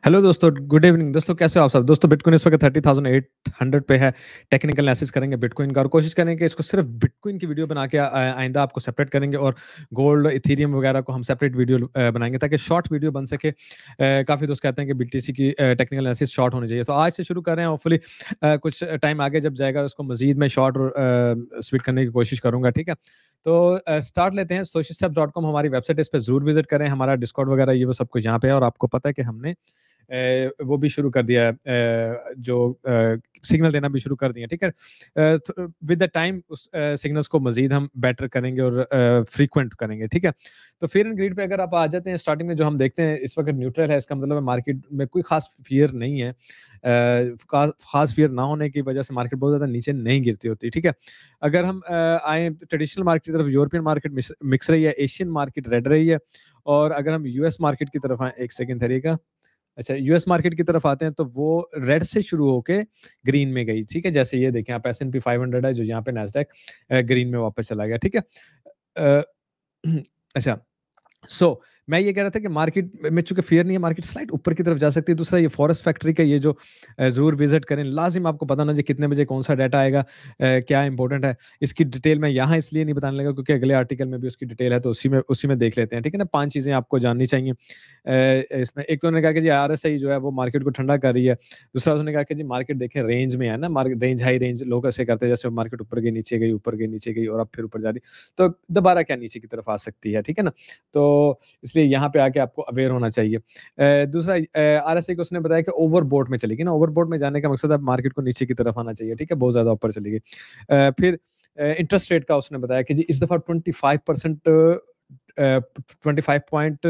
Hello दोस्तों, good evening दोस्तों, कैसे हो आप सब? दोस्तों बिटकॉइन इस वक्त 30,800 पे है। टेक्निकल एनालिसिस करेंगे बिटकॉइन का और कोशिश करेंगे कि इसको सिर्फ बिटकॉइन की वीडियो बना के आइंदा आपको सेपरेट करेंगे और गोल्ड, इथेरियम वगैरह को हम सेपरेट वीडियो बनाएंगे ताकि शॉर्ट वीडियो बन सके। काफ़ी दोस्त कहते हैं कि बीटीसी की टेक्निकल एनालिसिस शॉर्ट होनी चाहिए, तो आज से शुरू कर रहे हैं। होपफुली कुछ टाइम आगे जब जाएगा उसको मजीद मैं शॉर्ट और स्वीट करने की कोशिश करूंगा, ठीक है? तो स्टार्ट लेते हैं। socialsteps.com हमारी वेबसाइट, इस पर जरूर विजिट करें। हमारा डिस्कॉर्ड वगैरह ये वो सब कुछ यहाँ पे है और आपको पता है कि हमने वो भी शुरू कर दिया है, जो सिग्नल देना भी शुरू कर दिया, ठीक है? विद द टाइम उस सिग्नल्स को मजीद हम बेटर करेंगे और फ्रीक्वेंट करेंगे, ठीक है? तो फियर एंड ग्रीड पे अगर आप आ जाते हैं, स्टार्टिंग में जो हम देखते हैं इस वक्त न्यूट्रल है, इसका मतलब है मार्केट में कोई खास फियर नहीं है। खास फियर ना होने की वजह से मार्केट बहुत ज़्यादा नीचे नहीं गिरती होती, ठीक है? अगर हम आए ट्रेडिशनल मार्केट की तरफ, यूरोपियन मार्केट मिक्स रही है, एशियन मार्केट रेड रही है। और अगर हम यूएस मार्केट की तरफ आए, एक सेकेंड धरिएगा। अच्छा, यूएस मार्केट की तरफ आते हैं तो वो रेड से शुरू होके ग्रीन में गई, ठीक है? जैसे ये देखें आप, एस&पी 500 है जो यहाँ पे नैस्डैक ग्रीन में वापस चला गया, ठीक है? अ, अच्छा, मैं ये कह रहा था कि मार्केट में चूंकि फियर नहीं है, मार्केट स्लाइड ऊपर की तरफ जा सकती है। दूसरा, ये फॉरेस्ट फैक्ट्री का ये जो जरूर विजिट करें, लाजिम आपको पता ना जी कितने बजे कौन सा डाटा आएगा, क्या इंपॉर्टेंट है। इसकी डिटेल मैं यहाँ इसलिए नहीं बताने लगा क्योंकि अगले आर्टिकल में भी उसकी डिटेल है, तो उसी में देख लेते हैं, ठीक है ना? 5 चीजें आपको जाननी चाहिए इसमें। एक तो उन्होंने कहा कि जी आरएसआई जो है वो मार्केट को ठंडा कर रही है। दूसरा उन्होंने कहा कि जी मार्केट देखें रेंज में है ना, मार्केट रेंज, हाई रेंज लोग ऐसे करते हैं जैसे मार्केट ऊपर गई नीचे गई, ऊपर गई नीचे गई और अब फिर ऊपर जा रही, तो दोबारा क्या नीचे की तरफ आ सकती है, ठीक है ना? तो इसलिए यहाँ पे आके आपको अवेयर होना चाहिए। दूसरा, आरएसआई को उसने बताया कि ओवरबॉट में चली गई ना, ओवरबॉट में जाने का मकसद है मार्केट को नीचे की तरफ आना चाहिए, ठीक है? बहुत ज़्यादा ऊपर चली गई। फिर इंटरेस्ट रेट का उसने बताया कि जी इस दफ़ा 25% 25 पॉइंट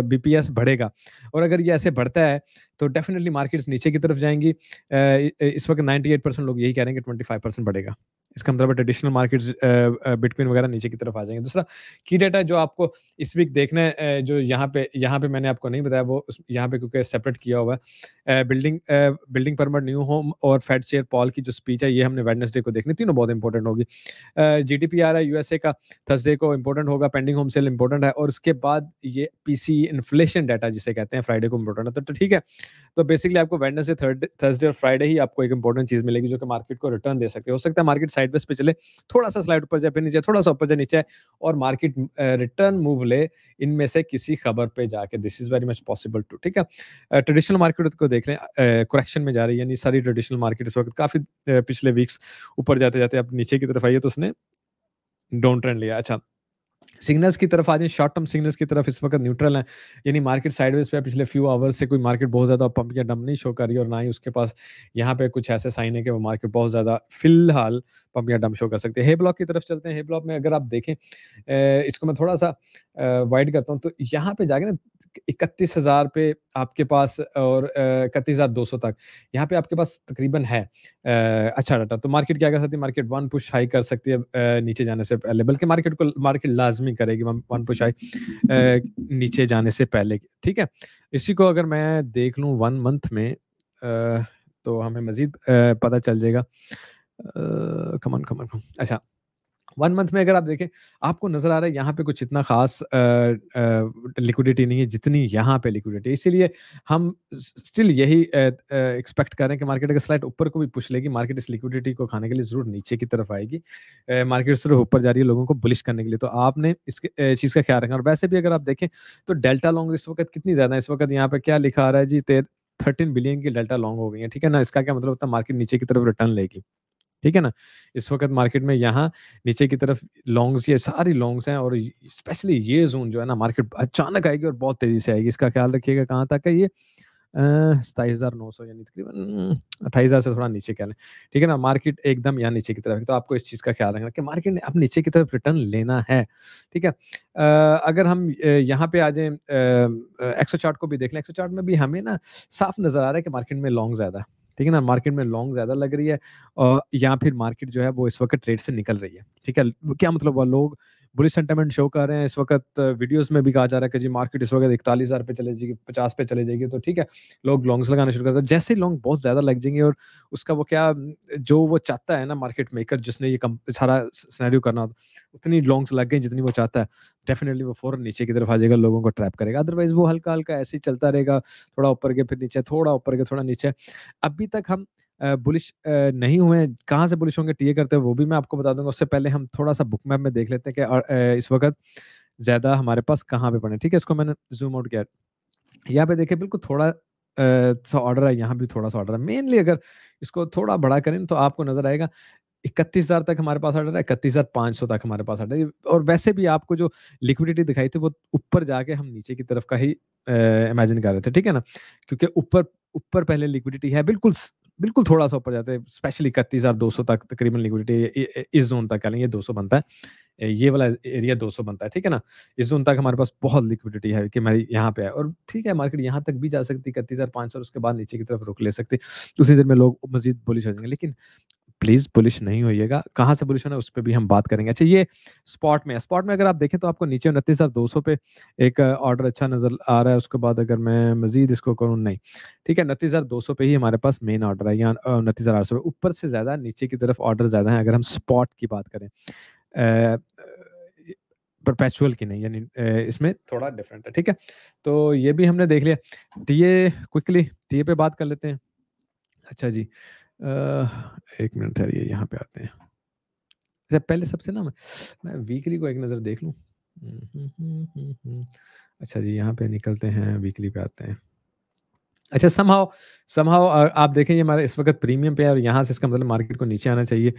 बीपीएस बढ़ेगा और अगर ये ऐसे बढ़ता है तो डेफिनेटली मार्केट्स नीचे की तरफ जाएंगी। इस वक्त 98% लोग यही कह रहे हैं कि 25% बढ़ेगा। इसका मतलब ट्रेडिशनल मार्केट्स बिटकॉइन वगैरह नीचे की तरफ आ जाएंगे। दूसरा की डेटा जो आपको इस वीक देखना है, जो यहाँ पे मैंने आपको नहीं बताया, वो यहाँ पे क्योंकि सेपरेट किया हुआ है। बिल्डिंग परमिट, न्यू होम और फेड चेयर पॉल की जो स्पीच है, ये हमने वेडनेसडे को देखनी, तीनों बहुत इंपॉर्टेंट होगी। जीडीपी आ रहा है यूएसए का, थर्सडे को इंपॉर्टेंट होगा। पेंडिंग होम सेल इंपॉर्टेंट है और उसके बाद ये पीसी इन्फ्लेशन डाटा जिसे कहते हैं, फ्राइडे को इंपॉर्टेंट है। तो ठीक है, तो बेसिकली आपको वेडनेसडे, थर्सडे और फ्राइडे ही आपको एक इंपॉर्टेंट चीज मिलेगी जो कि मार्केट को रिटर्न दे सकती है। हो सकता है मार्केट साइडवेज पे चले, थोड़ा सा स्लाइड ऊपर जाए, फिर नीचे, थोड़ा सा ऊपर जाए, नीचे, और मार्केट रिटर्न मूव ले इनमें से किसी खबर पे जाके। This is very much possible to, ठीक है? ट्रेडिशनल मार्केट को देख लें, करेक्शन में जा रही है, यानी सारी ट्रेडिशनल मार्केट इस वक्त काफी पिछले वीक्स ऊपर जाते जाते अब नीचे की तरफ आई है, तो उसने डाउन ट्रेंड लिया। अच्छा, सिग्नल्स की तरफ आ जाए, शॉर्ट टर्म सिग्नल्स की तरफ इस वक्त न्यूट्रल है, यानी मार्केट साइडवेज पे है। पिछले फ्यू आवर्स से कोई मार्केट बहुत ज़्यादा पंप या डंप नहीं शो कर रही है और ना ही उसके पास यहाँ पे कुछ ऐसे साइन है कि वो मार्केट बहुत ज़्यादा फिलहाल पंप या डंप शो कर सकती है। हे ब्लॉक की तरफ चलते हैं। हे ब्लॉक में अगर आप देखें, इसको मैं थोड़ा सा वाइड करता हूँ, तो यहाँ पे जाके ना 31,000 पे आपके पास और 31,200 तक यहाँ पे आपके पास तकरीबन है अच्छा डाटा। तो मार्केट क्या कर सकती है? मार्केट वन पुश हाई कर सकती है नीचे जाने से पहले, बल्कि मार्केट लाजमी करेगी वन पुश हाई नीचे जाने से पहले, ठीक है? इसी को अगर मैं देख लूँ 1 मंथ में, तो हमें मजीद पता चल जाएगा। कमन कमन कमन अच्छा, 1 मंथ में अगर आप देखें, आपको नज़र आ रहा है यहाँ पे कुछ इतना ख़ास लिक्विडिटी नहीं है जितनी यहाँ पे लिक्विडिटी है। इसीलिए हम स्टिल यही एक्सपेक्ट कर रहे हैं कि मार्केट अगर स्लाइड ऊपर को भी पुश लेगी, मार्केट इस लिक्विडिटी को खाने के लिए ज़रूर नीचे की तरफ आएगी। मार्केट सिर्फ ऊपर जा रही है लोगों को बुलिश करने के लिए, तो आपने इस चीज़ का ख्याल रखना। और वैसे भी अगर आप देखें तो डेल्टा लॉन्ग इस वक्त कितनी ज़्यादा है, इस वक्त यहाँ पे क्या लिखा आ रहा है जी, 13 बिलियन की डेल्टा लॉन्ग हो गई है, ठीक है ना? इसका क्या मतलब होता है? मार्केट नीचे की तरफ रिटर्न लेगी, ठीक है ना? इस वक़्त मार्केट में यहाँ नीचे की तरफ लॉन्ग्स, ये सारी लॉन्ग्स हैं और स्पेशली ये ज़ोन जो है ना, मार्केट अचानक आएगी और बहुत तेज़ी से आएगी। इसका ख्याल रखिएगा कहाँ तक है ये, 27,900, यानी तकरीबन 28,000 से थोड़ा नीचे कह लें, ठीक है ना? मार्केट एकदम यहाँ नीचे की तरफ है, तो आपको इस चीज़ का ख्याल रखना कि मार्केट ने अब नीचे की तरफ रिटर्न लेना है, ठीक है? अगर हम यहाँ पे आ जाएँ, एक्सो चार्ट को भी देख लें, एक्सो चार्ट में भी हमें ना साफ नज़र आ रहा है कि मार्केट में लॉन्ग ज़्यादा है, ठीक है ना? मार्केट में लॉन्ग ज़्यादा लग रही है या फिर मार्केट जो है वो इस वक़्त ट्रेड से निकल रही है, ठीक है? क्या मतलब हुआ? लोग बुलिश सेंटिमेंट शो कर रहे हैं इस वक़्त। वीडियोज़ में भी कहा जा रहा है कि जी मार्केट इस वक़्त 41,000 पे चले जाएगी, 50 पे चले जाएगी, तो ठीक है, लोग लॉन्ग्स लगाना शुरू कर देते हैं। जैसे ही लॉन्ग बहुत ज़्यादा लग जाएँगे और उसका वो क्या जो वो चाहता है ना मार्केट मेकर जिसने ये कम सारा सिनेरियो करना होता, उतनी लॉन्ग्स लग गई जितनी वो चाहता है, डेफ़िनिटली वो फ़ौरन नीचे की तरफ आ जाएगा, लोगों को ट्रैप करेगा। अदरवाइज़ वो हल्का-हल्का ऐसे ही चलता रहेगा, थोड़ा ऊपर गए फिर नीचे, थोड़ा ऊपर गए थोड़ा नीचे। अभी तक हम बुलिश नहीं हुए हैं, कहाँ से बुलिश होंगे टीए करते हैं वो भी मैं आपको बता दूँगा। उससे पहले हम थोड़ा-सा बुक मैप में देख लेते हैं कि इस वक़्त ज़्यादा हमारे पास कहाँ पे पड़े हैं, ठीक है? इसको मैंने ज़ूम आउट किया। यहाँ पे देखिए बिल्कुल थोड़ा सा ऑर्डर है, यहाँ भी थोड़ा-सा ऑर्डर है। मेनली अगर इसको थोड़ा बड़ा करें तो आपको नज़र आएगा 31,000 तक हमारे पास ऑर्डर है, 31,500 तक हमारे पास ऑर्डर है। और वैसे भी आपको जो लिक्विडिटी दिखाई थी वो ऊपर जाके हम नीचे की तरफ का ही इमेजिन कर रहे थे, ठीक है ना? क्योंकि ऊपर ऊपर पहले लिक्विडिटी है, बिल्कुल थोड़ा-सा ऊपर जाते हैं, स्पेशली 31,200 तक तकरीबन लिक्विडिटी इस ज़ोन तक कह लें, ये 200 बनता है। ये वाला एरिया 200 बनता है, ठीक है ना? इस ज़ोन तक हमारे पास बहुत लिक्विडिटी है कि हमारी यहाँ पे है और ठीक है, मार्केट यहाँ तक भी जा सकती है 31,500 और उसके बाद नीचे की तरफ रुख ले सकती है। उसी देर में लोग मज़ीद बुलिश हो जाएँगे, लेकिन प्लीज़ बुलिश नहीं होइएगा। कहाँ से बुलिश होना है उस पे भी हम बात करेंगे। अच्छा, ये स्पॉट में है। स्पॉट में अगर आप देखें तो आपको नीचे 29,200 पे एक ऑर्डर अच्छा नज़र आ रहा है। उसके बाद अगर मैं मज़ीद इसको करूँ नहीं, ठीक है, 29,200 पे ही हमारे पास मेन ऑर्डर है या 29,800 पे। ऊपर से ज़्यादा नीचे की तरफ ऑर्डर ज़्यादा है अगर हम स्पॉट की बात करें। अ, परपेचुअल की नहीं, यानी इसमें थोड़ा डिफरेंट है, ठीक है? तो ये भी हमने देख लिया। टीए क्विकली टीए पे बात कर लेते हैं। अच्छा जी। 1 मिनट ठहरिए, यहाँ पे आते हैं। अच्छा, पहले सबसे ना मैं वीकली को एक नज़र देख लूँ। अच्छा जी, यहाँ पे निकलते हैं, वीकली पे आते हैं। अच्छा, समहाउ समहाउ आप देखें ये हमारा इस वक़्त प्रीमियम पे है और यहाँ से इसका मतलब मार्केट को नीचे आना चाहिए।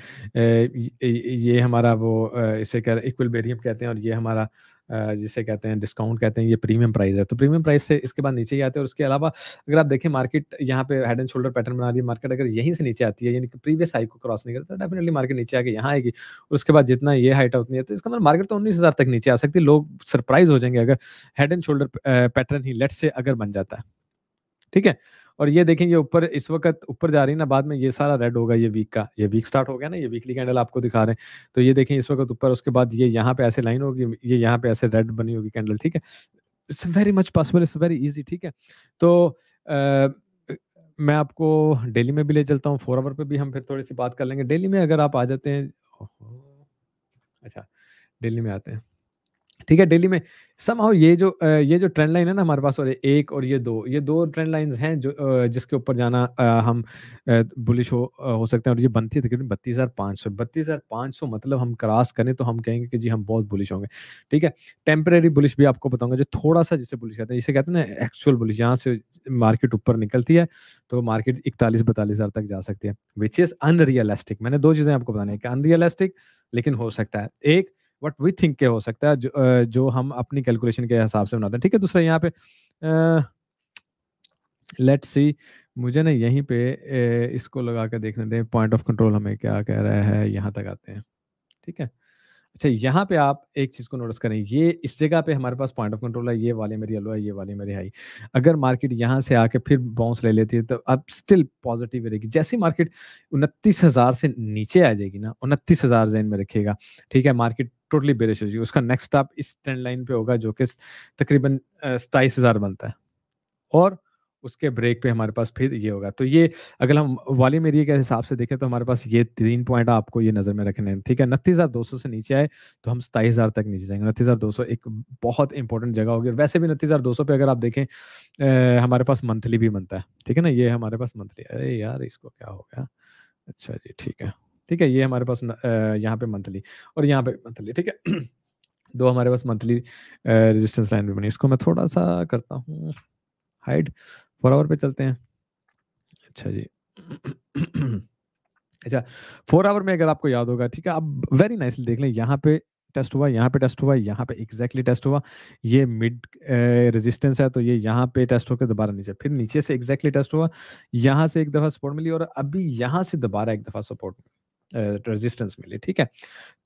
ये हमारा वो इसे क्या इक्विलिब्रियम कहते हैं और ये हमारा जिसे कहते हैं डिस्काउंट कहते हैं, ये प्रीमियम प्राइस है। तो प्रीमियम प्राइस से इसके बाद नीचे ही आते हैं और उसके अलावा अगर आप देखें मार्केट यहाँ पे हेड एंड शोल्डर पैटर्न बना रही है, मार्केट अगर यहीं से नीचे आती है यानी कि प्रीवियस हाई को क्रॉस नहीं करता, तो डेफिनिटली मार्केट नीचे आके यहाँ आएगी और उसके बाद जितना ये हाइट है उतनी है। तो इसका मतलब मार्केट तो 19,000 तक नीचे आ सकती है। लोग सरप्राइज़ हो जाएँगे अगर head and shoulder pattern he let's say अगर बन जाता है। ठीक है? और ये देखें, ये ऊपर इस वक़्त ऊपर जा रही है ना, बाद में ये सारा रेड होगा, ये वीक का, ये वीक स्टार्ट हो गया ना, ये वीकली कैंडल आपको दिखा रहे हैं। तो ये देखें इस वक़्त ऊपर, उसके बाद ये यहाँ पे ऐसे लाइन होगी, ये यहाँ पे ऐसे रेड बनी होगी कैंडल, ठीक है? It's very much possible, it's very easy, ठीक है? तो अ, मैं आपको डेली में भी ले चलता हूँ, 4 आवर पे भी हम फिर थोड़ी-सी बात कर लेंगे। डेली में अगर आप आ जाते हैं, ओहो! अच्छा, डेली में आते हैं। ठीक है, दिल्ली में समहाउ ये जो ट्रेंड लाइन है ना हमारे पास, और 1 और ये 2 ट्रेंड लाइन्स हैं जो जिसके ऊपर जाना हम बुलिश हो सकते हैं और ये बनती है तकरीबन 32,500। 32,500 मतलब हम क्रॉस करें तो हम कहेंगे कि जी हम बहुत बुलिश होंगे। ठीक है? टेम्परेरी बुलिश भी आपको बताऊँगा, जो थोड़ा-सा जिसे बुलिश कहते हैं, इसे कहते हैं ना एक्चुअल बुलिश, यहाँ से मार्केट ऊपर निकलती है तो मार्केट 41-42,000 तक जा सकती है, व्हिच इज़ अनरियलिस्टिक। मैंने 2 चीज़ें आपको बतानी है कि अनरियलिस्टिक लेकिन हो सकता है। एक व्हाट वी थिंक के हो सकता है, जो हम अपनी कैलकुलेशन के हिसाब से बनाते हैं, ठीक है? दूसरा यहाँ पे लेट्स सी, मुझे ना यहीं पे इसको लगा के देखने दें, पॉइंट ऑफ कंट्रोल हमें क्या कह रहा है, यहाँ तक आते हैं, ठीक है? अच्छा, यहाँ पे आप एक चीज़ को नोटिस करें, ये इस जगह पे हमारे पास पॉइंट ऑफ कंट्रोल है, ये वाले मेरी लो है, ये वाली मेरी हाई। अगर मार्केट यहाँ से आके फिर बाउंस ले लेती है तो अब स्टिल पॉजिटिव रहेगी। जैसे ही मार्केट 29,000 से नीचे आ जाएगी ना, 29,000 ज़हन में रखिएगा, ठीक है? मार्केट टोटली बेरिश हो जाएगी। उसका नेक्स्ट स्टॉप इस ट्रेंड लाइन पे होगा जो कि तकरीबन 27,000 बनता है। और उसके ब्रेक पे हमारे पास फिर ये होगा। तो ये अगर हम वॉल्यूम एरिया के हिसाब से देखें तो हमारे पास ये 3 पॉइंट आपको ये नज़र में रखने हैं, ठीक है? 29,200 से नीचे आए तो हम 27,000 तक नीचे जाएँगे। 29,200 एक बहुत इंपॉर्टेंट जगह होगी और वैसे भी 29,200 पे अगर आप देखें हमारे पास मंथली भी बनता है, ठीक है ना? ये हमारे पास मंथली, अरे यार इसको क्या हो गया? अच्छा जी, ठीक है। ठीक है, ये हमारे पास यहाँ पे मंथली और यहाँ पे मंथली, ठीक है? 2 हमारे पास मंथली रेजिस्टेंस लाइन भी बनी। इसको मैं थोड़ा-सा करता हूँ हाइड, 4 आवर पे चलते हैं। अच्छा जी। अच्छा, 4 आवर में अगर आपको याद होगा, ठीक है, आप वेरी नाइसली देख लें, यहाँ पे टेस्ट हुआ, यहाँ पे टेस्ट हुआ, यहाँ पे एग्ज़ैक्टली टेस्ट हुआ। ये मिड रेजिस्टेंस है तो ये यहाँ पे टेस्ट होके दोबारा नीचे, फिर नीचे से एग्ज़ैक्टली टेस्ट हुआ, यहाँ से एक दफ़ा सपोर्ट मिली और अभी यहाँ से दोबारा एक दफ़ा सपोर्ट रेजिस्टेंस मिली, ठीक है?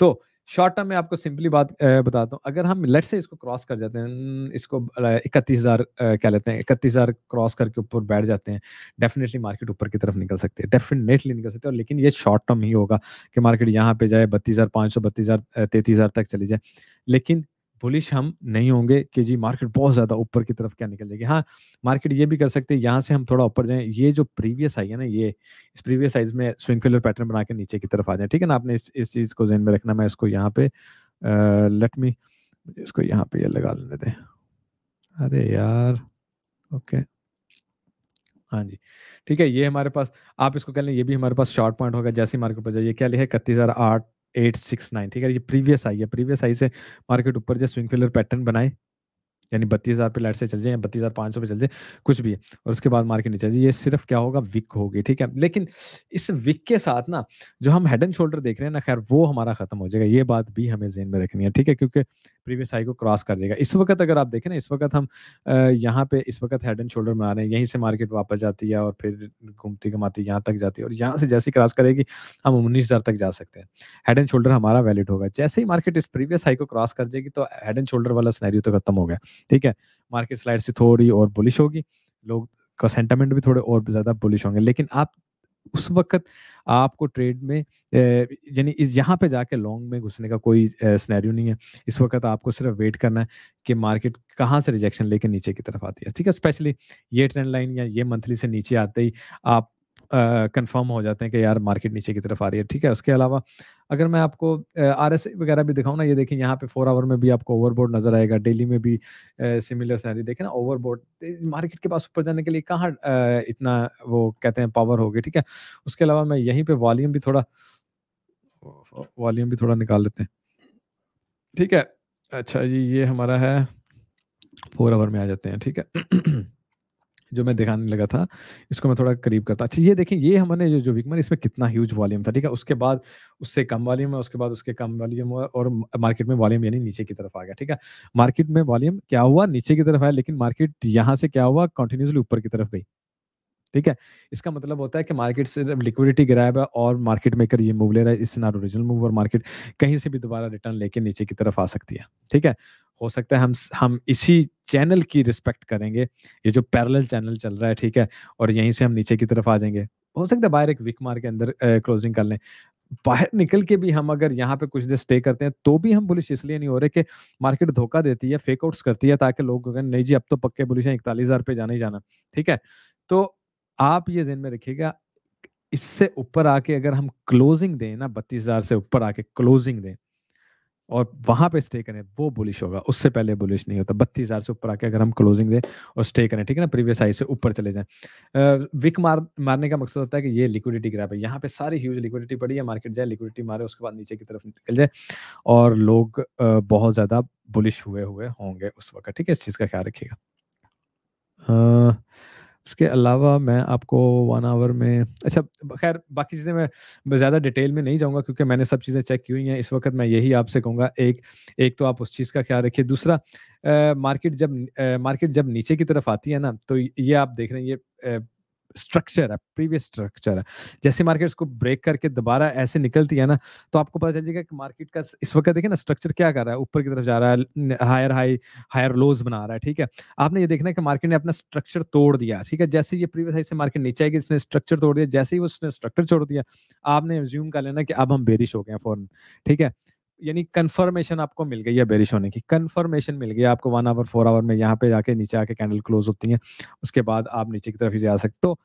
तो शॉर्ट टर्म में आपको सिंपली बात बताता हूँ, अगर हम लेट्स से इसको क्रॉस कर जाते हैं, इसको 31,000 क्या लेते हैं, 31,000 क्रॉस करके ऊपर बैठ जाते हैं, डेफिनिटली मार्केट ऊपर की तरफ निकल सकती है, डेफिनिटली निकल सकती है, और लेकिन ये शॉर्ट टर्म ही होगा कि मार्केट यहाँ पे जाए 32,500, 32,000 33,000 तक चली जाए। लेकिन बुलिश हम नहीं होंगे कि जी मार्केट बहुत ज़्यादा ऊपर की तरफ क्या निकल जाएगी। हाँ, मार्केट ये भी कर सकते हैं, यहाँ से हम थोड़ा ऊपर जाएँ, ये जो प्रीवियस हाई है ना, ये इस प्रीवियस हाइज़ में स्विंग फेलियर पैटर्न बना के नीचे की तरफ आ जाए, ठीक है ना? आपने इस चीज़ को ज़हन में रखना। मैं इसको यहाँ पे लेट मी इसको यहाँ पे ये लगा लेने दें। अरे यार! ओके। हाँ जी, ठीक है, ये हमारे पास, आप इसको कह लें, ये भी हमारे पास शॉर्ट पॉइंट होगा, जैसे ही मार्केट ऊपर जाए, ये क्या लिखा है 31,869, ठीक है? ये प्रीवियस हाई है, प्रीवियस हाई से मार्केट ऊपर जाए, स्विंग फेलियर पैटर्न बनाए, यानी 32,000 पे लेट्स से चल जाए या 32,500 पे चल जाए, कुछ भी है, और उसके बाद मार्केट नीचे आ जाए, ये सिर्फ़ क्या होगा, विक होगी, ठीक है? लेकिन इस विक के साथ ना, जो हम हेड एंड शोल्डर देख रहे हैं ना, खैर वो हमारा खत्म हो जाएगा, ये बात भी हमें ज़हन में रखनी है, ठीक है? क्योंकि प्रीवियस हाई को क्रॉस कर जाएगा। इस वक़्त अगर आप देखें ना, इस वक़्त हम यहाँ पे इस वक़्त हेड एंड शोल्डर बना रहे हैं, यहीं से मार्केट वापस जाती है और फिर घूमती-घमाती यहाँ तक जाती है, और यहाँ से जैसे ही क्रॉस करेगी, हम 19,000 तक जा सकते हैं। हेड एंड शोल्डर हमारा वैलिड होगा। जैसे ही मार्केट इस प्रीवियस हाई को क्रॉस कर जाएगी, तो हेड एंड शोल्डर वाला सिनेरियो तो खत्म हो गया, ठीक है? मार्केट स्लाइड से थोड़ी और बुलिश होगी, लोग का सेंटिमेंट भी थोड़े और ज़्यादा बुलिश होंगे। लेकिन आप उस वक़्त आपको ट्रेड में यानी इस यहाँ पे जाके लॉन्ग में घुसने का कोई सिनेरियो नहीं है। इस वक़्त आपको सिर्फ वेट करना है कि मार्केट कहाँ से रिजेक्शन लेके नीचे की तरफ आती है, ठीक है? स्पेशली ये ट्रेंड लाइन या ये मंथली से नीचे आते ही आप कन्फर्म हो जाते हैं कि यार मार्केट नीचे की तरफ आ रही है, ठीक है? उसके अलावा अगर मैं आपको आरएसआई वगैरह भी दिखाऊँ ना, ये देखिए यहाँ पे 4 आवर में भी आपको ओवरबॉट नज़र आएगा, डेली में भी सिमिलर सिनेरियो देखें ना, ओवरबॉट मार्केट के पास ऊपर जाने के लिए कहाँ इतना वो कहते हैं पावर होगी, ठीक है? उसके अलावा मैं यहीं पे वॉल्यूम भी थोड़ा निकाल लेते हैं, ठीक है? अच्छा जी, ये हमारा है 4 आवर में आ जाते हैं, ठीक है? जो मैं दिखाने लगा था, इसको मैं थोड़ा करीब करता, अच्छा ये देखिए, ये हमने जो विकमन, इसमें कितना ह्यूज वॉल्यूम था, ठीक है? उसके बाद उससे कम वॉल्यूम है, उसके बाद उसके कम वॉल्यूम हुआ, और मार्केट में वॉल्यूम यानी नीचे की तरफ आ गया, ठीक है? मार्केट में वॉल्यूम क्या हुआ, नीचे की तरफ आया, लेकिन मार्केट यहाँ से क्या हुआ, कंटिन्यूअसली ऊपर की तरफ गई। ठीक है? इसका मतलब होता है कि मार्केट से जब लिक्विडिटी गायब है और मार्केट मेकर ये मूव ले रहा है, इट्स नॉट ओरिजिनल मूव, और मार्केट कहीं से भी दोबारा रिटर्न लेके नीचे की तरफ आ सकती है। ठीक है? हो सकता है हम इसी चैनल की रिस्पेक्ट करेंगे, ये जो पैरेलल चैनल चल रहा है, ठीक है? और यहीं से हम नीचे की तरफ आ जाएँगे। हो सकता है बाहर एक विक मार के अंदर क्लोजिंग कर लें। बाहर निकल के भी हम अगर यहाँ पे कुछ देर स्टे करते हैं, तो भी हम बुलिश इसलिए नहीं हो रहे कि मार्केट धोखा देती है, फेक आउट्स करती है, ताकि लोग कहें नहीं जी अब तो पक्के बुलिश हैं, 41,000 पे जाना ही जाना। ठीक है? तो आप ये ज़हन में रखिएगा, इससे ऊपर आके अगर हम क्लोजिंग दें ना, 32,000 से ऊपर आके क्लोजिंग दें और वहाँ पे स्टे करें, वो बुलिश होगा, उससे पहले बुलिश नहीं होता। 32,000 से ऊपर आके अगर हम क्लोजिंग दें और स्टे करें, ठीक है ना? प्रीवियस हाई से ऊपर चले जाएँ। विक मारने का मकसद होता है कि ये लिक्विडिटी ग्रैब है। यहाँ पे सारी ह्यूज लिक्विडिटी पड़ी है, मार्केट जाए, लिक्विडिटी मारे, उसके बाद नीचे की तरफ निकल जाए, और लोग बहुत ज़्यादा बुलिश हुए हुए होंगे उस वक़्त, ठीक है? इस चीज़ का ख़्याल रखिएगा। अ, उसके अलावा मैं आपको 1 आवर में, अच्छा, ख़ैर बाकी चीज़ें मैं ज़्यादा डिटेल में नहीं जाऊँगा, क्योंकि मैंने सब चीज़ें चेक की हुई हैं। इस वक़्त मैं यही आपसे कहूँगा, एक एक तो आप उस चीज़ का ख़्याल रखिए। दूसरा, मार्केट जब नीचे की तरफ आती है ना, तो ये आप देख रहे हैं, ये स्ट्रक्चर है, प्रीवियस स्ट्रक्चर है। जैसे मार्केट इसको ब्रेक करके दोबारा ऐसे निकलती है ना, तो आपको पता चल जाएगा कि मार्केट का इस वक़्त देखिए ना स्ट्रक्चर क्या कर रहा है, ऊपर की तरफ जा रहा है, हायर हाई, हायर लोज़ बना रहा है, ठीक है? आपने ये देखना है कि मार्केट ने अपना स्ट्रक्चर तोड़ दिया, ठीक है? जैसे ये प्रीवियस हाई से मार्केट नीचे आएगी, इसने स्ट्रक्चर तोड़ दिया, जैसे ही उसने स्ट्रक्चर छोड़ दिया, आपने अज़्यूम कर लेना कि अब हम बेरिश हो गए हैं फ़ौरन, ठीक है? यानी कन्फर्मेशन आपको मिल गई है बेरिश होने की, कन्फर्मेशन मिल गई है आपको 1 आवर, 4 आवर में, यहाँ पे जाके नीचे आके कैंडल क्लोज़ होती हैं, उसके बाद आप नीचे की तरफ ही जा सकते, तो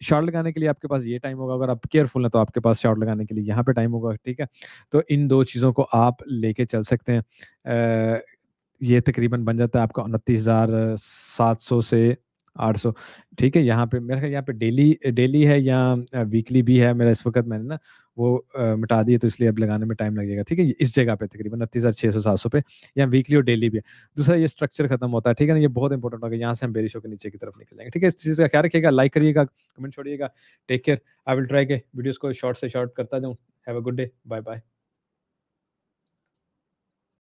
शॉर्ट लगाने के लिए आपके पास ये टाइम होगा, अगर आप केयरफुल हैं तो आपके पास शॉर्ट लगाने के लिए यहाँ पे टाइम होगा, ठीक है? तो इन 2 चीज़ों को आप लेके चल सकते हैं। ये तकरीबन बन जाता है आपका 29,700 से 800, ठीक है? यहाँ पे मेरे ख़्याल यहाँ पे डेली डेली है या वीकली भी है, मेरा इस वक़्त मैंने ना वो मिटा दी है, तो इसलिए अब लगाने में टाइम लग जाएगा, ठीक है? इस जगह पे तकरीबन 29,600-700 पे या वीकली और डेली भी है। दूसरा, ये स्ट्रक्चर खत्म होता है, ठीक है ना? ये बहुत इंपॉर्टेंट होगा, यहाँ से हम बेरिश होके नीचे की तरफ निकल जाएँगे, ठीक है? इस चीज़ का ख्याल रखिएगा, लाइक करिएगा, कमेंट छोड़िएगा। Take care, I will try के वीडियोज़ को शॉर्ट से शॉर्ट करता जाऊँ। Have a good day, bye bye.